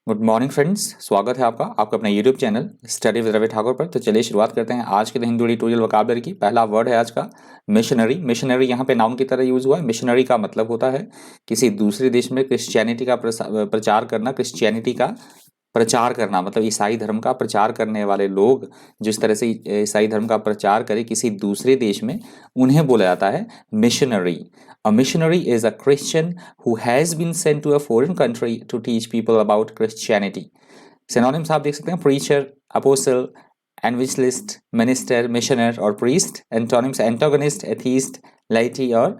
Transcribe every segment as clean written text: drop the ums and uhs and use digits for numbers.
Good morning friends, स्वागत है आपका अपने YouTube channel study with Ravi Thakur पर। तो चलिए शुरुआत करते हैं आज के हिंदू ट्यूटोरियल वोकैबुलरी की। पहला वर्ड है आज का मिशनरी। मिशनरी यहाँ पे नाउन की तरह यूज हुआ है। मिशनरी का मतलब होता है किसी दूसरे देश में क्रिश्चियनिटी का प्रचार करना। क्रिश्चियनिटी का प्रचार करना मतलब ईसाई धर्म का प्रचार करने वाले लोग जिस तरह से ईसाई धर्म का प्रचार करे किसी दूसरे देश में, उन्हें बोला जाता है missionary. A missionary is a Christian who has been sent to a foreign country to teach people about Christianity. Synonyms आप देख सकते हैं preacher, apostle, evangelist, minister, missioner और priest. Antonyms antagonist, atheist, laity और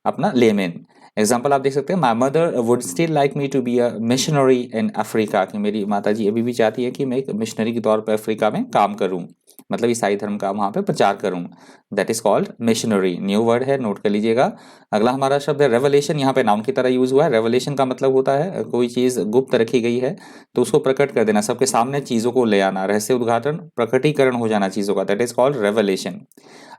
अपना layman. एग्जाम्पल आप देख सकते हैं my mother would still like me to be a missionary in Africa, कि मेरी माता जी अभी भी चाहती है कि मैं एक मिशनरी के तौर पर अफ्रीका में काम करूं, मतलब ईसाई धर्म का वहां पे प्रचार करूं। That is called missionary. New word है, नोट कर लीजिएगा। अगला हमारा शब्द है रेवलेशन। यहाँ पे नाउन की तरह यूज हुआ है। रेवलेशन का मतलब होता है कोई चीज गुप्त रखी गई है तो उसको प्रकट कर देना, सबके सामने चीजों को ले आना, रहस्य उद्घाटन, प्रकटीकरण हो जाना चीजों का। That is called revelation.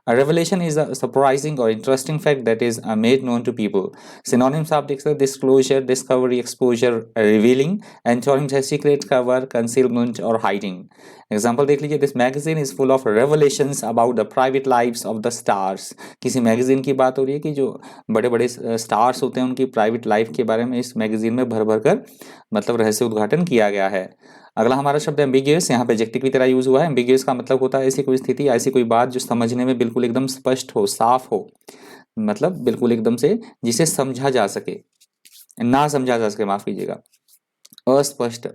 A revelation is a surprising or interesting fact that is made known to people. Synonyms आप देख सकते हैं disclosure, discovery, exposure, revealing. Antonyms है secret, cover, concealment और hiding. Example देख लीजिए, this magazine is full of revelations about the private lives of the stars. किसी magazine की बात हो रही है कि जो बड़े बड़े स्टार्स होते हैं उनकी प्राइवेट लाइफ के बारे में इस मैगजीन में भर भर कर मतलब रहस्य उद्घाटन किया गया है। अगला हमारा शब्द है एम्बिगियस। यहाँ पे एडजेक्टिव की तरह यूज हुआ है। एम्बिगियस का मतलब होता है ऐसी कोई स्थिति, ऐसी कोई बात जो समझने में बिल्कुल एकदम स्पष्ट हो, साफ हो, मतलब बिल्कुल एकदम से जिसे समझा जा सके, ना समझा जा सके, माफ कीजिएगा, अस्पष्ट,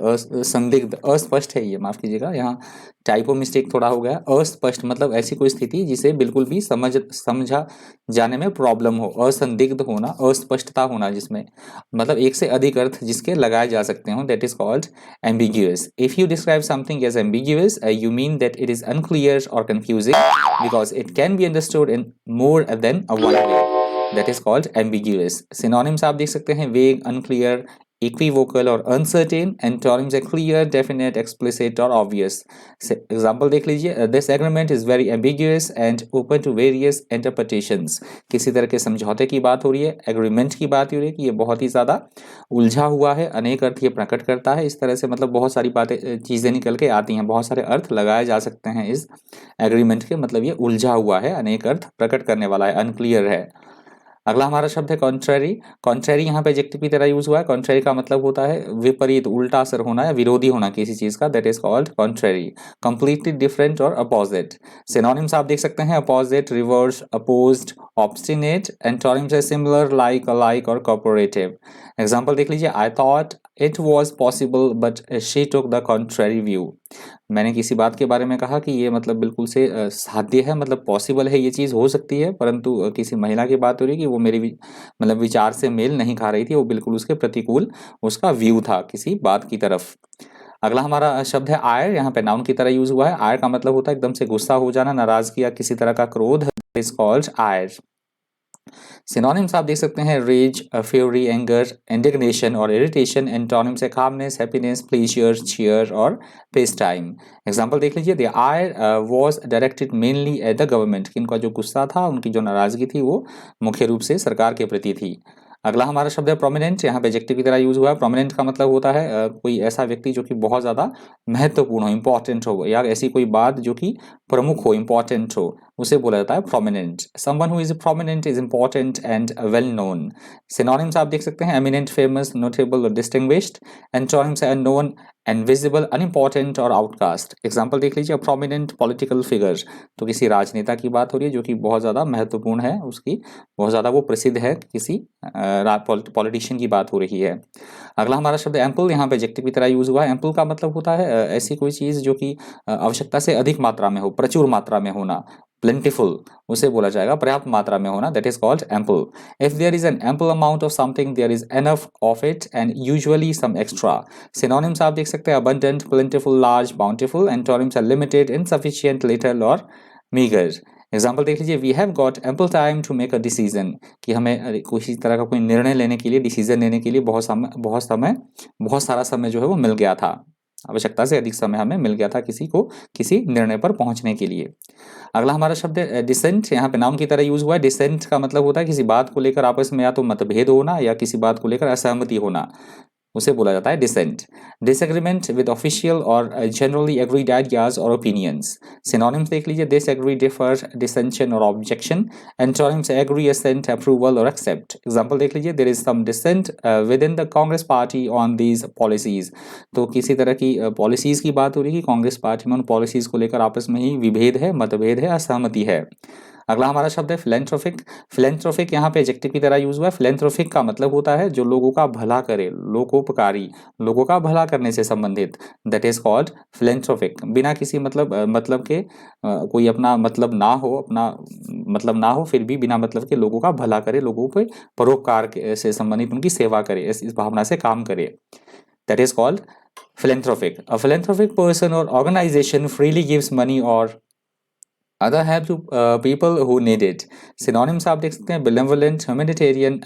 संदिग्ध, अस्पष्ट है ये, माफ कीजिएगा, यहाँ टाइपो मिस्टेक थोड़ा हो गया। अस्पष्ट मतलब ऐसी कोई स्थिति जिसे बिल्कुल भी समझा जाने में प्रॉब्लम हो। असंदिग्ध होना, अस्पष्टता होना जिसमें मतलब एक से अधिक अर्थ जिसके लगाए जा सकते हो, that is called ambiguous. If you describe something as ambiguous you mean that it is unclear और confusing because it can be understood in more than one way, that is called ambiguous. Synonyms आप देख सकते हैं vague, unclear, equivocal और uncertain. Antonyms है clear, definite, explicit और obvious. Example देख लीजिए, this agreement is very ambiguous and open to various interpretations. किसी तरह के समझौते की बात हो रही है, एग्रीमेंट की बात हो रही है कि ये बहुत ही ज्यादा उलझा हुआ है, अनेक अर्थ ये प्रकट करता है। इस तरह से मतलब बहुत सारी बातें, चीजें निकल के आती हैं, बहुत सारे अर्थ लगाए जा सकते हैं इस एग्रीमेंट के, मतलब ये उलझा हुआ है, अनेक अर्थ प्रकट करने वाला है, अनक्लियर है। अगला हमारा शब्द है कॉन्ट्रेरी। कॉन्ट्रेरी यहाँ पे एडजेक्टिव की तरह यूज हुआ है। कॉन्ट्रेरी का मतलब होता है विपरीत, उल्टा असर होना या विरोधी होना किसी चीज का, that is called contrary. Completely different और अपोजिट। सिनोनिम्स आप देख सकते हैं opposite, reverse, opposed, obstinate. Antonyms है सिमिलर, लाइक, अलाइक और कोऑपरेटिव। एग्जांपल देख लीजिए, I thought it was possible but she took the contrary view. मैंने किसी बात के बारे में कहा कि ये मतलब बिल्कुल से साध्य है, मतलब पॉसिबल है, ये चीज़ हो सकती है, परंतु किसी महिला की बात हो रही है कि वो मेरे मतलब विचार से मेल नहीं खा रही थी, वो बिल्कुल उसके प्रतिकूल उसका व्यू था किसी बात की तरफ। अगला हमारा शब्द है आयर। यहाँ पे नाउन की तरह यूज हुआ है। आयर का मतलब होता है एकदम से गुस्सा हो जाना, नाराजगी या किसी तरह का क्रोध, इज कॉल्ड आयर। सिनोनिम्स आप देख सकते हैं रेज, फ्यूरी, एंगर, इंडिग्नेशन और इरिटेशन। एंटोनिम्स है कामनेस, हैप्पीनेस, प्लेजर, चीयर और पेस टाइम। एग्जांपल देख लीजिए, the ire was directed mainly at the government, कि इनका जो गुस्सा था, उनकी जो नाराजगी थी वो मुख्य रूप से सरकार के प्रति थी। अगला हमारा शब्द है प्रोमिनेंट। यहाँ पे एडजेक्टिव की तरह यूज हुआ है। प्रोमिनेंट का मतलब होता है कोई ऐसा व्यक्ति जो कि बहुत ज्यादा महत्वपूर्ण हो, इंपॉर्टेंट हो, या ऐसी कोई बात जो कि प्रमुख हो, इंपॉर्टेंट हो, उसे बोला जाता है prominent. Someone who is prominent is important and well known. Synonyms आप देख सकते हैं एमिनेंट, फेमस, नोटेबल और डिस्टिंग्विश्ड। एंटोनिम्स है अननोन, इनविजिबल, अनइम्पॉर्टेंट और आउटकास्ट। एग्जाम्पल देख लीजिए, प्रोमिनेंट पॉलिटिकल फिगर, तो किसी राजनेता की बात हो रही है जो कि बहुत ज्यादा महत्वपूर्ण है, उसकी बहुत ज्यादा वो प्रसिद्ध है, किसी पॉलिटिशियन की बात हो रही है। अगला हमारा शब्द एम्पल। यहाँ पे एडजेक्टिव की तरह यूज हुआ है। एम्पल का मतलब होता है ऐसी कोई चीज जो कि आवश्यकता से अधिक मात्रा में हो, प्रचुर मात्रा में होना, प्लेंटिफुल, उसे बोला जाएगा पर्याप्त मात्रा में होना, that is called ample. If there is an ample amount of something there is enough of it and usually some extra. Synonyms आप देख सकते हैं abundant, plentiful, large, bountiful. Antonyms are limited, insufficient, little और meagre. Example देख लीजिए, we have got ample time to make a decision, कि हमें किसी तरह का कोई निर्णय लेने के लिए, डिसीजन लेने के लिए बहुत सारा समय जो है वो मिल गया था, आवश्यकता से अधिक समय हमें मिल गया था किसी को किसी निर्णय पर पहुंचने के लिए। अगला हमारा शब्द है डिसेंट। यहाँ पे नाउन की तरह यूज हुआ है। डिसेंट का मतलब होता है किसी बात को लेकर आपस में या तो मतभेद होना या किसी बात को लेकर असहमति होना। उसे बोला जाता है डिसेंट। डिसएग्रीमेंट विद ऑफिशियल और जनरली एग्रीड आइडियाज और ओपिनियंस। सिनोनिम्स देख लीजिए, डिसएग्री, डिफर, डिसेंशन और objection. Antonyms agree, assent, approval और एक्सेप्ट। एग्जांपल देख लीजिए, there is some dissent within the Congress party on these policies. तो किसी तरह की पॉलिसीज की बात हो रही है कि कांग्रेस पार्टी में उन पॉलिसीज को लेकर आपस में ही विभेद है, मतभेद है, असहमति है। अगला हमारा शब्द है फिलेंथ्रोपिक। फिलेंथ्रोपिक यहाँ पे एडजेक्टिव की तरह यूज हुआ है। फिलेंथ्रोपिक का मतलब होता है जो लोगों का भला करे, लोकोपकारी, लोगों का भला करने से संबंधित, दैट इज कॉल्ड फिलेंथ्रोपिक। बिना किसी मतलब के कोई अपना मतलब ना हो, अपना मतलब ना हो, फिर भी बिना मतलब के लोगों का भला करे, लोगों पे परोपकार से संबंधित उनकी सेवा करे, इस भावना से काम करे, that is called philanthropic. A philanthropic person or organization freely gives money or other help to people who need it. Synonyms आप देख सकते हैं, benevolent, humanitarian,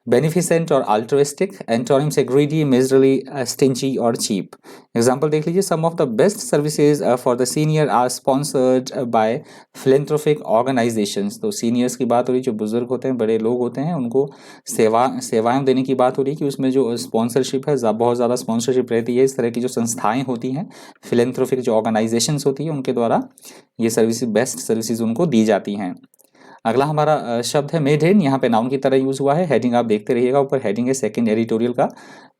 beneficent और altruistic. Antonyms है greedy, miserly, stingy और cheap. Example देख लीजिए, some of the best services for the senior are sponsored by philanthropic organizations. तो seniors की बात हो रही है, जो बुजुर्ग होते हैं, बड़े लोग होते हैं, उनको सेवाएं देने की बात हो रही है कि उसमें जो स्पॉन्सरशिप है, बहुत ज़्यादा स्पॉन्सरशिप रहती है। इस तरह की जो संस्थाएं होती हैं, फिलेंथ्रोपिक जो ऑर्गेनाइजेशंस होती है, उनके द्वारा ये सर्विसेज, बेस्ट सर्विसेज उनको दी जाती हैं। अगला हमारा शब्द है मेडेन। यहाँ पे नाउन की तरह यूज हुआ है। हेडिंग आप देखते रहिएगा, ऊपर हेडिंग है सेकंड एडिटोरियल का।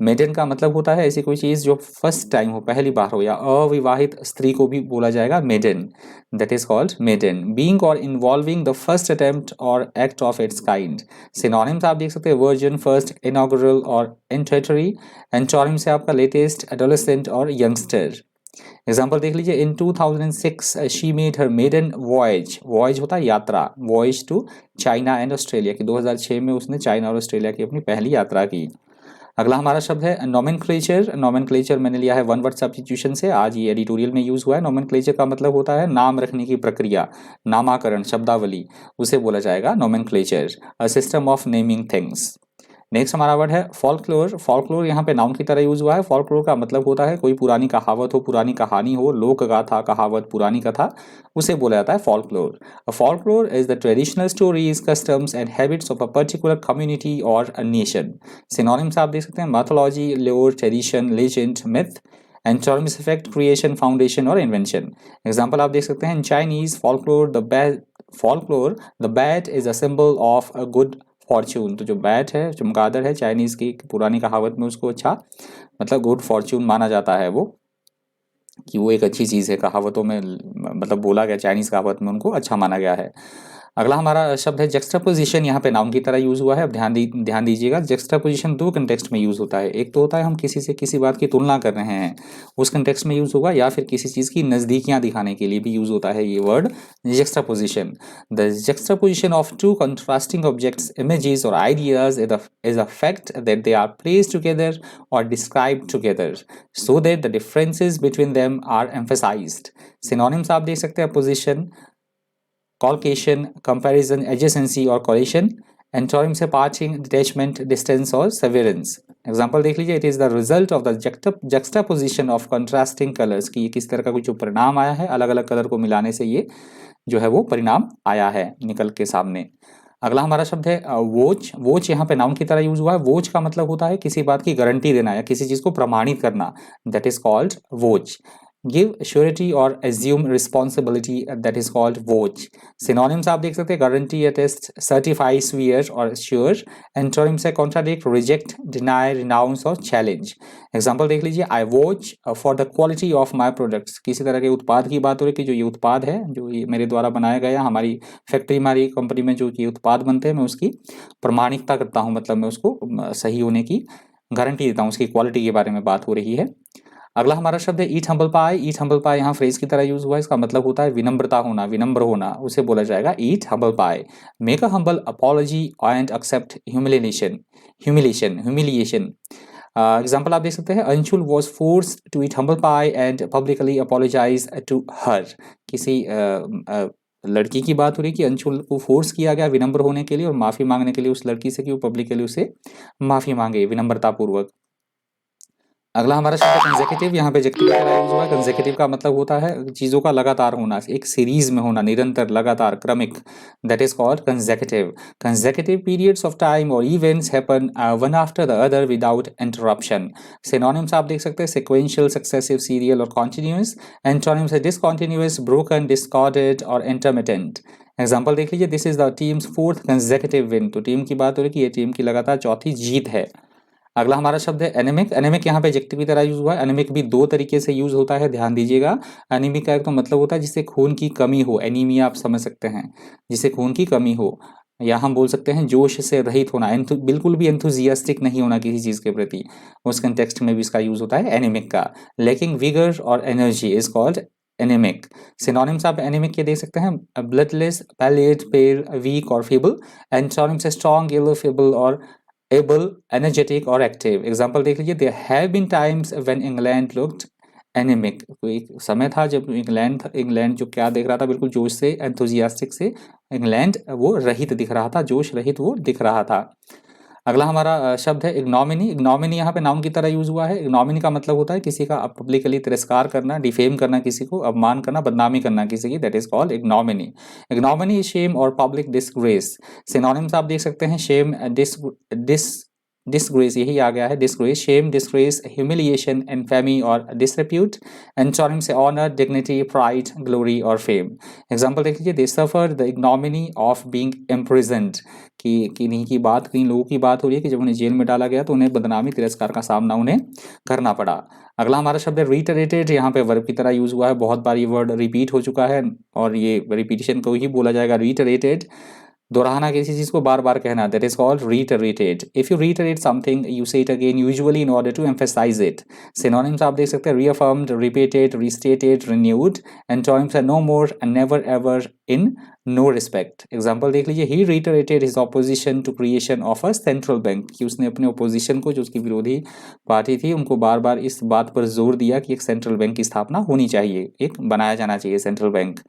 मेडेन का मतलब होता है ऐसी कोई चीज जो फर्स्ट टाइम हो, पहली बार हो, या अविवाहित स्त्री को भी बोला जाएगा maiden, that is called maiden. Being और इन्वॉल्विंग द फर्स्ट अटेम्प्ट और act of its kind. Synonyms आप देख सकते हैं, वर्जिन, फर्स्ट, इनॉग्रल और इंटेटरी। एंटोनिम्स से आपका लेटेस्ट, एडोलेसेंट और यंगस्टर। एग्जाम्पल देख लीजिए, in 2006 she made her maiden voyage. Voyage होता है यात्रा, voyage to China and Australia की। 2006 में उसने चाइना और ऑस्ट्रेलिया की अपनी पहली यात्रा की। अगला हमारा शब्द है नोमेनक्लेचर। नोमेनक्लेचर मैंने लिया है वन वर्ड सब्स्टिट्यूशन से, आज ये एडिटोरियल में यूज हुआ है। नोमेनक्लेचर का मतलब होता है नाम रखने की प्रक्रिया, नामाकरण, शब्दावली, उसे बोला जाएगा nomenclature, a system of naming things. Next हमारा वर्ड है फॉल्कलोर। फॉल्कलोर यहाँ पे नाउन की तरह यूज हुआ है। फॉल्कलोर का मतलब होता है कोई पुरानी कहावत हो, पुरानी कहानी हो, लोक गाथा, कहावत, पुरानी कथा, उसे बोला जाता है folklore. A folklore is the traditional stories, customs and habits of a particular community और अ नेशन। सिनोनिम्स आप देख सकते हैं, मैथोलॉजी, लोर, tradition, legend, myth. Antonyms effect, creation, foundation और इन्वेंशन। एग्जाम्पल आप देख सकते हैं, in Chinese folklore the bat is a symbol of a good Fortune. तो जो बैट है, चमगादड़ है, चाइनीज की पुरानी कहावत में उसको अच्छा मतलब गुड फॉर्च्यून माना जाता है, वो कि वो एक अच्छी चीज़ है, कहावतों में मतलब बोला गया, चाइनीज कहावत में उनको अच्छा माना गया है। अगला हमारा शब्द है जक्स्टापोजिशन। यहाँ पे नाउन की तरह यूज हुआ है। अब ध्यान दीजिएगा, जक्स्टापोजिशन दो कंटेक्स्ट में यूज होता है। एक तो होता है हम किसी से किसी बात की तुलना कर रहे हैं, उस कंटेक्स्ट में यूज होगा, या फिर किसी चीज़ की नज़दीकियाँ दिखाने के लिए भी यूज होता है ये word juxtaposition. The juxtaposition of two contrasting objects, images और ideas is a fact that they are placed together और described together so that the differences between them are emphasised. Synonyms आप देख सकते हैं, पोजिशन, कॉलकेशन, कंपैरिजन, एडजेसेंसी और collision. Antonyms parting, detachment, distance और severance. Example देख लीजिए, it is the result of the juxtaposition of contrasting colours, की किस तरह का कुछ जो परिणाम आया है, अलग अलग कलर को मिलाने से ये जो है वो परिणाम आया है निकल के सामने। अगला हमारा शब्द है वोच। वोच यहाँ पे नाउन की तरह यूज हुआ है। वोच का मतलब होता है किसी बात की गारंटी देना या किसी चीज को प्रमाणित करना, that is called vouch. Give surety और assume responsibility, that is called vouch. Synonyms आप देख सकते हैं, गारंटी, अटेस्ट, सर्टिफाई, स्वीयर और श्योर। एंटोनिम्स है कॉन्ट्राडिक्ट, रिजेक्ट, डिनाई, रिनाउंस और चैलेंज। एग्जाम्पल देख लीजिए, I watch for the quality of my products. किसी तरह के उत्पाद की बात हो रही है कि जो ये उत्पाद है, जो ये मेरे द्वारा बनाया गया, हमारी फैक्ट्री, हमारी कंपनी में जो ये उत्पाद बनते हैं, मैं उसकी प्रमाणिकता करता हूँ, मतलब मैं उसको सही होने की गारंटी देता हूँ, उसकी क्वालिटी के बारे में बात हो रही है। अगला हमारा शब्द है ईट हम्बल पाई। ईट हम्बल पाई यहाँ फ्रेज की तरह यूज हुआ है। इसका मतलब होता है विनम्रता होना, विनम्र होना, उसे बोला जाएगा eat humble pie. Make a humble apology and accept humiliation. Example आप देख सकते हैं, Anshul was force to eat humble pie and publicly apologize to her. किसी लड़की की बात हो रही है कि अंशुल को फोर्स किया गया विनम्र होने के लिए और माफी मांगने के लिए उस लड़की से कि वो पब्लिकली उसे माफी मांगे विनम्रता पूर्वक। अगला हमारा शब्द कंसेक्यूटिव, यहाँ पे एडजेक्टिव का यूज हुआ है। कंसेक्यूटिव का मतलब होता है चीज़ों का लगातार होना, एक सीरीज में होना, निरंतर, लगातार, क्रमिक, that is called consecutive. Consecutive periods of time और events happen one after the other without interruption. Synonyms आप देख सकते हैं सिक्वेंशियल, सक्सेसिव, सीरियल और कॉन्टिन्यूअस। एंटोनिम्स है डिसकॉन्टिन्यूअस, ब्रोकन, डिस्कॉर्डेड और इंटरमिटेंट। एग्जाम्पल देख लीजिए, this is the team's fourth consecutive win, तो टीम की बात हो रही है कि ये टीम की लगातार चौथी जीत है। अगला हमारा शब्द है एनेमिक। एनेमिक यहाँ पे एडजेक्टिव की तरह यूज हुआ है। एनेमिक भी दो तरीके से यूज होता है, ध्यान दीजिएगा। एनीमिक का एक तो मतलब होता है जिससे खून की कमी हो, एनीमिया आप समझ सकते हैं, जिससे खून की कमी हो, या हम बोल सकते हैं जोश से रहित होना, बिल्कुल भी एंथुजियास्टिक नहीं होना किसी चीज के प्रति, उस कंटेक्स्ट में भी इसका यूज होता है एनीमिक का। लेकिन विगर और energy is called anaemic. Synonyms आप एनीमिक के देख सकते हैं, ब्लडलेस, पैलिएट, पेल, वीक और feeble। Antonyms strong, yellow, feeble और able, energetic और active। एग्जाम्पल देख लीजिए, there have been times when England looked anemic। कोई एक समय था जब इंग्लैंड जो क्या देख रहा था, बिल्कुल जोश से, एंथुजियास्टिक से इंग्लैंड वो रहित दिख रहा था, जोश रहित वो दिख रहा था। अगला हमारा शब्द है इग्नोमिनी। इग्नोमिनी यहाँ पे नाउन की तरह यूज हुआ है। इग्नोमिनी का मतलब होता है किसी का पब्लिकली तिरस्कार करना, डिफेम करना, किसी को अपमान करना, बदनामी करना किसी की, that is called ignominy. Ignominy is shame और पब्लिक डिसग्रेस। सिनोनिम्स आप देख सकते हैं, शेम, डिसग्रेस, यही आ गया है, disgrace, shame, disgrace, humiliation, infamy और disrepute. Antonyms honour, dignity, pride, glory और फेम। एग्जाम्पल देख लीजिए, they suffer the ignominy of being imprisoned, कि किन्हीं की बात, किन लोगों की बात हो रही है कि जब उन्हें जेल में डाला गया तो उन्हें बदनामी, तिरस्कार का सामना उन्हें करना पड़ा। अगला हमारा शब्द है रिटरेटेड। यहाँ पे वर्ब की तरह यूज हुआ है, बहुत बार ये वर्ड रिपीट हो चुका है और ये रिपीटिशन को ही बोला जाएगा रिटरेटेड। दोहराना किसी चीज को बार बार कहना, that is called reiterated। If you reiterate something you say it again usually in order to emphasize it। synonyms आप देख सकते हैं, reaffirmed, repeated, restated, renewed। antonyms are no more and never ever, in, no respect। Example देख लीजिए, he reiterated his opposition to creation of a central bank, कि उसने अपने opposition को, जो उसकी विरोधी पार्टी थी, उनको बार बार इस बात पर जोर दिया कि एक सेंट्रल बैंक की स्थापना होनी चाहिए, एक बनाया जाना चाहिए सेंट्रल बैंक।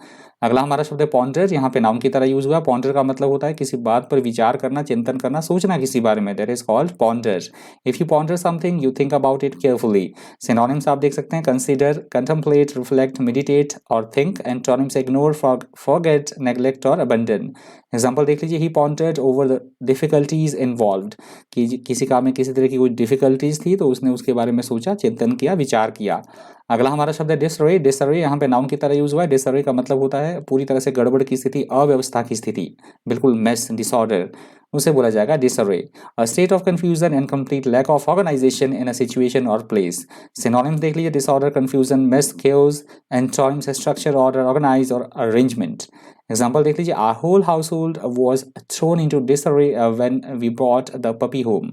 अगला हमारा शब्द है पॉन्डर। यहाँ पे नाउन की तरह यूज हुआ। पॉन्डर का मतलब होता है किसी बात पर विचार करना, चिंतन करना, सोचना किसी बारे में, that is called ponder. If you ponder something you think about it carefully. Synonyms आप देख सकते हैं, कंसीडर, कंटेम्पलेट, रिफ्लेक्ट, मेडिटेट और think. Antonyms ignore, forget, neglect और अबंडन। एग्जाम्पल देख लीजिए, he pondered over the difficulties involved, कि किसी काम में किसी तरह की कोई डिफिकल्टीज थी तो उसने उसके बारे में सोचा, चिंतन किया, विचार किया। अगला हमारा शब्द है डिसरे। डिसरे यहाँ पे नाउन की तरह यूज हुआ है। डिसरे का मतलब होता है पूरी तरह से गड़बड़ की स्थिति, अव्यवस्था की स्थिति, बिल्कुल मेस, डिसऑर्डर, उसे बोला जाएगा disarray. A state of confusion and complete lack of organisation in a situation और प्लेस। सिनोनिम्स देख लीजिए, disorder, confusion, mess, chaos. Antonyms structure, order, organise और अरेंजमेंट। एग्जाम्पल देख लीजिए, our whole household was thrown into disarray when we brought the puppy home,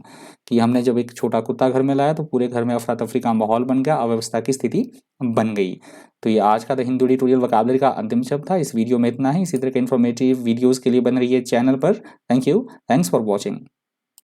कि हमने जब एक छोटा कुत्ता घर में लाया तो पूरे घर में अफरा तफरी का माहौल बन गया, अव्यवस्था की स्थिति बन गई। तो ये आज का द हिंदू ट्यूटोरियल वोकैबुलरी का अंतिम शब्द था। इस वीडियो में इतना ही। इसी तरह के इन्फॉर्मेटिव वीडियोस के लिए बन रही है चैनल पर। Thank you, thanks for watching.